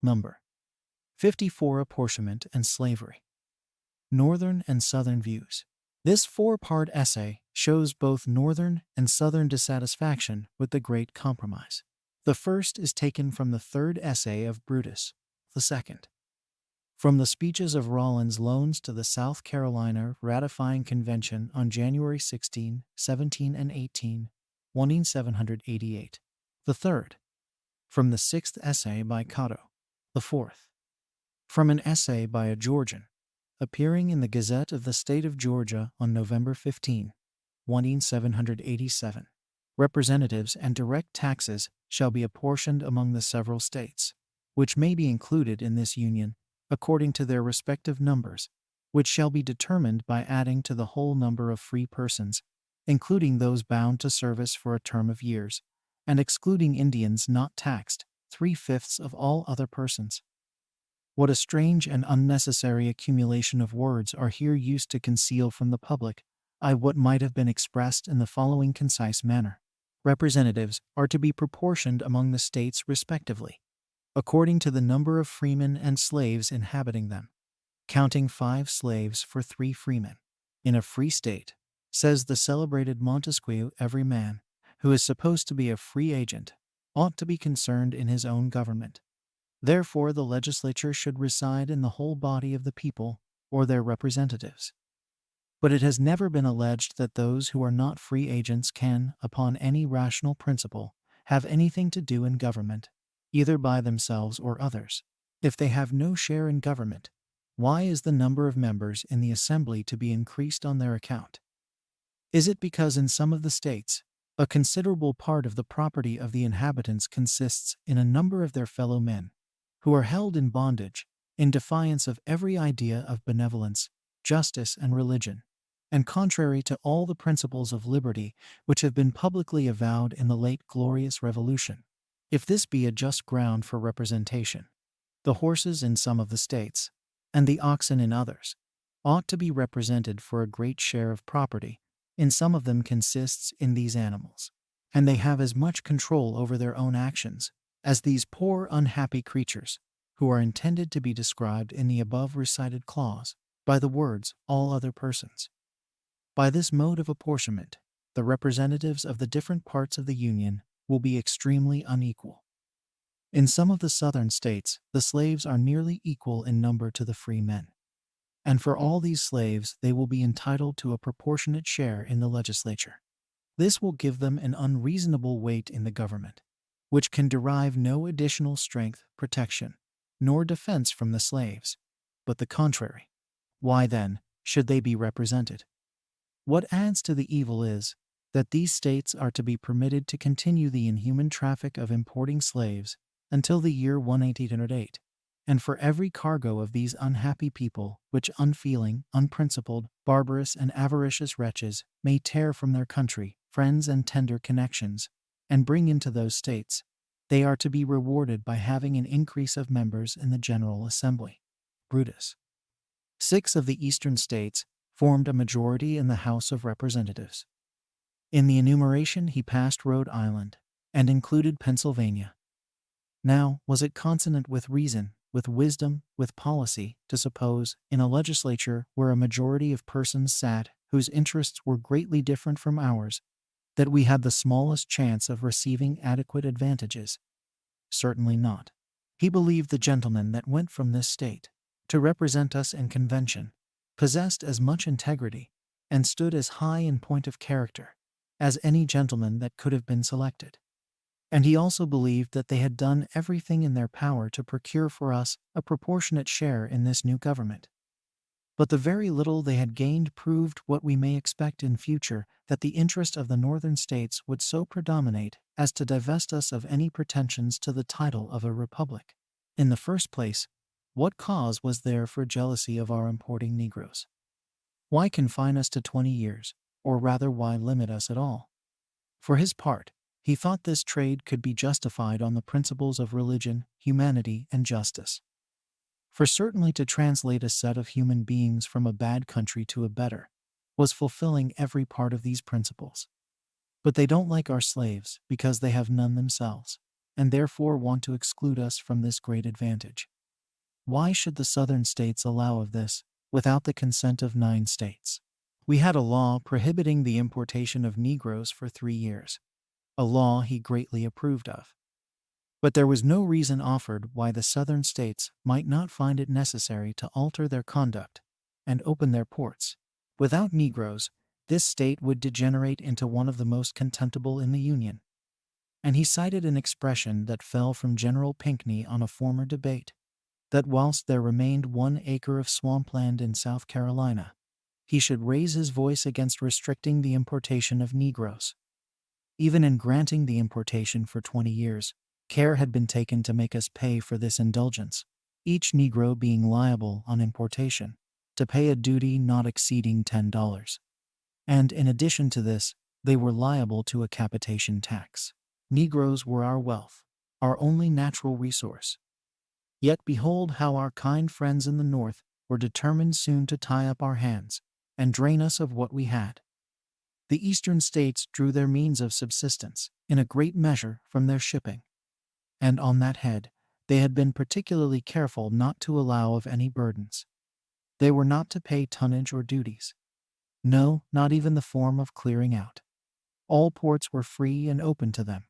Number 54. Apportionment and Slavery. Northern and Southern Views. This four-part essay shows both Northern and Southern dissatisfaction with the Great Compromise. The first is taken from the third essay of Brutus. The second, from the speeches of Rawlins Loans to the South Carolina Ratifying Convention on January 16, 17, and 18, 1788. The third, from the sixth essay by Cotto. The fourth, from an essay by a Georgian, appearing in the Gazette of the State of Georgia on November 15, 1787. Representatives and direct taxes shall be apportioned among the several states, which may be included in this union, according to their respective numbers, which shall be determined by adding to the whole number of free persons, including those bound to service for a term of years, and excluding Indians not taxed, 3/5 of all other persons. What a strange and unnecessary accumulation of words are here used to conceal from the public what might have been expressed in the following concise manner. Representatives are to be proportioned among the states respectively, according to the number of freemen and slaves inhabiting them, counting 5 slaves for 3 freemen. In a free state, says the celebrated Montesquieu, every man, who is supposed to be a free agent, ought to be concerned in his own government. Therefore the legislature should reside in the whole body of the people, or their representatives. But it has never been alleged that those who are not free agents can, upon any rational principle, have anything to do in government, either by themselves or others. If they have no share in government, why is the number of members in the assembly to be increased on their account? Is it because in some of the states, a considerable part of the property of the inhabitants consists in a number of their fellow men, who are held in bondage, in defiance of every idea of benevolence, justice, and religion, and contrary to all the principles of liberty which have been publicly avowed in the late glorious Revolution? If this be a just ground for representation, the horses in some of the states, and the oxen in others, ought to be represented, for a great share of property in some of them consists in these animals, and they have as much control over their own actions as these poor unhappy creatures, who are intended to be described in the above recited clause by the words all other persons. By this mode of apportionment, the representatives of the different parts of the Union will be extremely unequal. In some of the southern states, the slaves are nearly equal in number to the free men, and for all these slaves they will be entitled to a proportionate share in the legislature. This will give them an unreasonable weight in the government, which can derive no additional strength, protection, nor defense from the slaves, but the contrary. Why, then, should they be represented? What adds to the evil is that these states are to be permitted to continue the inhuman traffic of importing slaves until the year 1808, and for every cargo of these unhappy people which unfeeling, unprincipled, barbarous, and avaricious wretches may tear from their country, friends, and tender connections, and bring into those states, they are to be rewarded by having an increase of members in the General Assembly. Brutus. 6 of the eastern states formed a majority in the House of Representatives. In the enumeration he passed Rhode Island, and included Pennsylvania. Now, was it consonant with reason, with wisdom, with policy, to suppose, in a legislature where a majority of persons sat whose interests were greatly different from ours, that we had the smallest chance of receiving adequate advantages? Certainly not. He believed the gentlemen that went from this state to represent us in convention possessed as much integrity, and stood as high in point of character, as any gentleman that could have been selected. And he also believed that they had done everything in their power to procure for us a proportionate share in this new government. But the very little they had gained proved what we may expect in future, that the interest of the northern states would so predominate as to divest us of any pretensions to the title of a republic. In the first place, what cause was there for jealousy of our importing Negroes? Why confine us to 20 years, or rather why limit us at all? For his part, he thought this trade could be justified on the principles of religion, humanity, and justice. For certainly to translate a set of human beings from a bad country to a better was fulfilling every part of these principles. But they don't like our slaves because they have none themselves, and therefore want to exclude us from this great advantage. Why should the southern states allow of this, without the consent of 9 states? We had a law prohibiting the importation of Negroes for 3 years, a law he greatly approved of. But there was no reason offered why the southern states might not find it necessary to alter their conduct and open their ports. Without Negroes, this state would degenerate into one of the most contemptible in the Union. And he cited an expression that fell from General Pinckney on a former debate, that whilst there remained 1 acre of swampland in South Carolina, he should raise his voice against restricting the importation of Negroes. Even in granting the importation for 20 years, care had been taken to make us pay for this indulgence, each Negro being liable on importation to pay a duty not exceeding $10. And in addition to this, they were liable to a capitation tax. Negroes were our wealth, our only natural resource. Yet behold how our kind friends in the North were determined soon to tie up our hands and drain us of what we had. The Eastern states drew their means of subsistence, in a great measure, from their shipping. And on that head, they had been particularly careful not to allow of any burdens. They were not to pay tonnage or duties. No, not even the form of clearing out. All ports were free and open to them.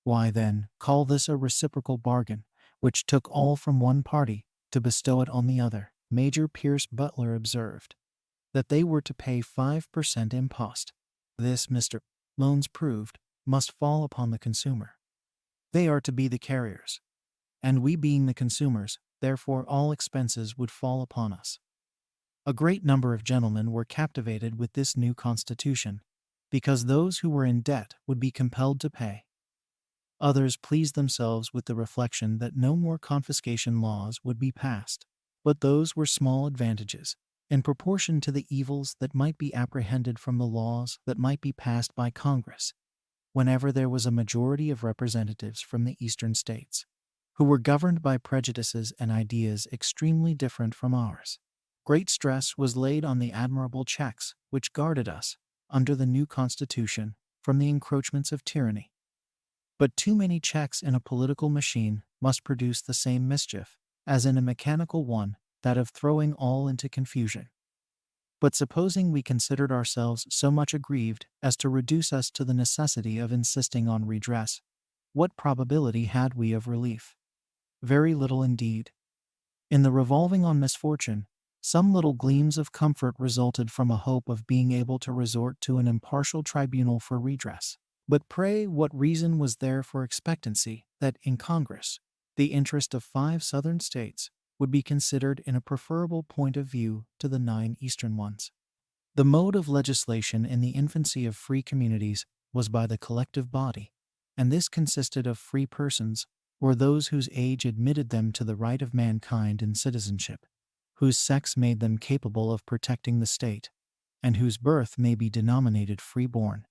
Why then call this a reciprocal bargain, which took all from one party to bestow it on the other? Major Pierce Butler observed that they were to pay 5% impost. This, Mr. Loans proved, must fall upon the consumer. They are to be the carriers, and we being the consumers, therefore all expenses would fall upon us. A great number of gentlemen were captivated with this new constitution, because those who were in debt would be compelled to pay. Others pleased themselves with the reflection that no more confiscation laws would be passed, but those were small advantages, in proportion to the evils that might be apprehended from the laws that might be passed by Congress, whenever there was a majority of representatives from the Eastern states, who were governed by prejudices and ideas extremely different from ours. Great stress was laid on the admirable checks which guarded us, under the new Constitution, from the encroachments of tyranny. But too many checks in a political machine must produce the same mischief, as in a mechanical one, that of throwing all into confusion. But supposing we considered ourselves so much aggrieved as to reduce us to the necessity of insisting on redress, what probability had we of relief? Very little indeed. In the revolving on misfortune, some little gleams of comfort resulted from a hope of being able to resort to an impartial tribunal for redress. But pray, what reason was there for expectancy that in Congress the interest of 5 Southern states would be considered in a preferable point of view to the 9 Eastern ones? The mode of legislation in the infancy of free communities was by the collective body, and this consisted of free persons, or those whose age admitted them to the right of mankind in citizenship, whose sex made them capable of protecting the state, and whose birth may be denominated free-born.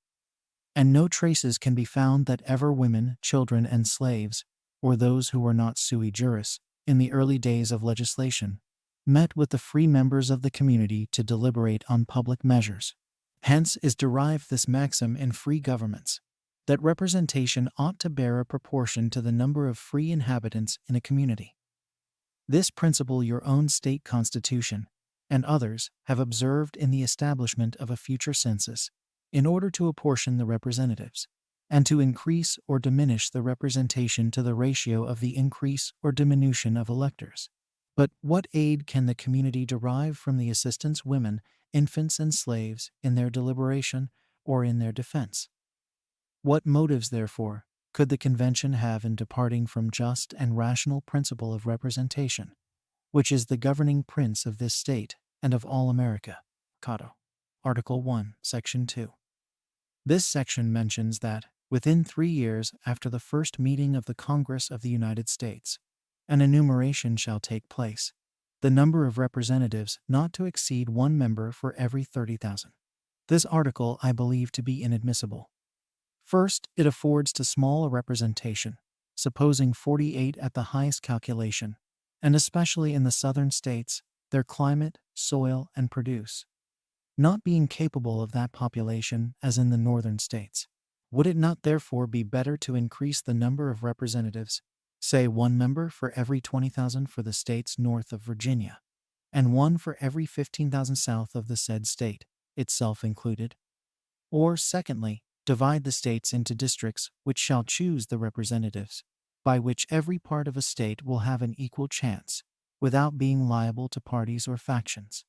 And no traces can be found that ever women, children, and slaves, or those who were not sui juris, in the early days of legislation, met with the free members of the community to deliberate on public measures. Hence is derived this maxim in free governments, that representation ought to bear a proportion to the number of free inhabitants in a community. This principle your own state constitution, and others, have observed in the establishment of a future census, in order to apportion the representatives, and to increase or diminish the representation to the ratio of the increase or diminution of electors. But what aid can the community derive from the assistance women, infants, and slaves in their deliberation or in their defense? What motives, therefore, could the convention have in departing from just and rational principle of representation, which is the governing prince of this state and of all America? Cato. Article 1, Section 2. This section mentions that, within 3 years after the first meeting of the Congress of the United States, an enumeration shall take place, the number of representatives not to exceed 1 member for every 30,000. This article I believe to be inadmissible. First, it affords too small a representation, supposing 48 at the highest calculation, and especially in the southern states, their climate, soil, and produce, not being capable of that population as in the northern states. Would it not therefore be better to increase the number of representatives, say one member for every 20,000 for the states north of Virginia, and one for every 15,000 south of the said state, itself included? Or, secondly, divide the states into districts which shall choose the representatives, by which every part of a state will have an equal chance, without being liable to parties or factions.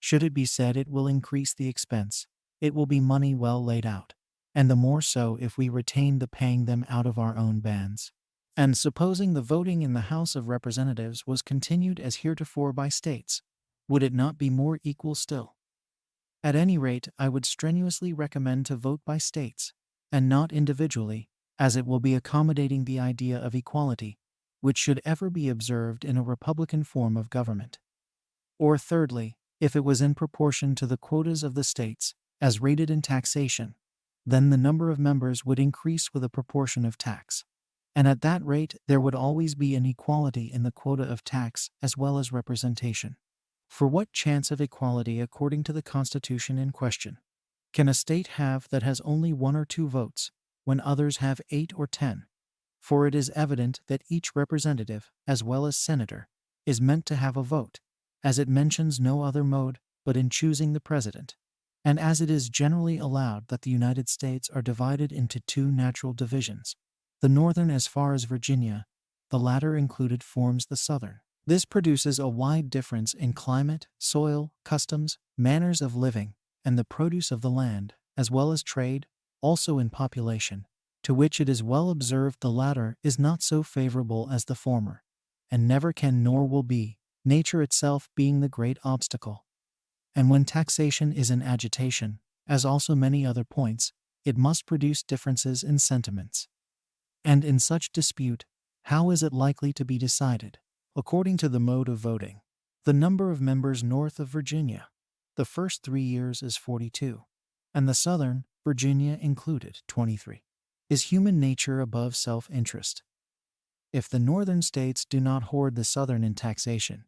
Should it be said it will increase the expense, it will be money well laid out, and the more so if we retain the paying them out of our own bands. And supposing the voting in the House of Representatives was continued as heretofore by states, would it not be more equal still? At any rate, I would strenuously recommend to vote by states, and not individually, as it will be accommodating the idea of equality, which should ever be observed in a republican form of government. Or thirdly, if it was in proportion to the quotas of the states, as rated in taxation, then the number of members would increase with a proportion of tax. And at that rate there would always be an equality in the quota of tax as well as representation. For what chance of equality according to the Constitution in question can a state have that has only 1 or 2 votes, when others have 8 or 10? For it is evident that each representative, as well as senator, is meant to have a vote, as it mentions no other mode but in choosing the president, and as it is generally allowed that the United States are divided into 2 natural divisions, the northern as far as Virginia, the latter included forms the southern. This produces a wide difference in climate, soil, customs, manners of living, and the produce of the land, as well as trade, also in population, to which it is well observed the latter is not so favorable as the former, and never can nor will be, nature itself being the great obstacle. And when taxation is in agitation, as also many other points, it must produce differences in sentiments. And in such dispute, how is it likely to be decided? According to the mode of voting, the number of members north of Virginia, the first 3 years is 42, and the southern, Virginia included, 23. Is human nature above self-interest? If the northern states do not hoard the southern in taxation,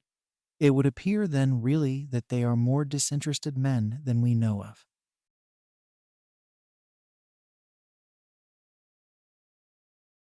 it would appear then really that they are more disinterested men than we know of.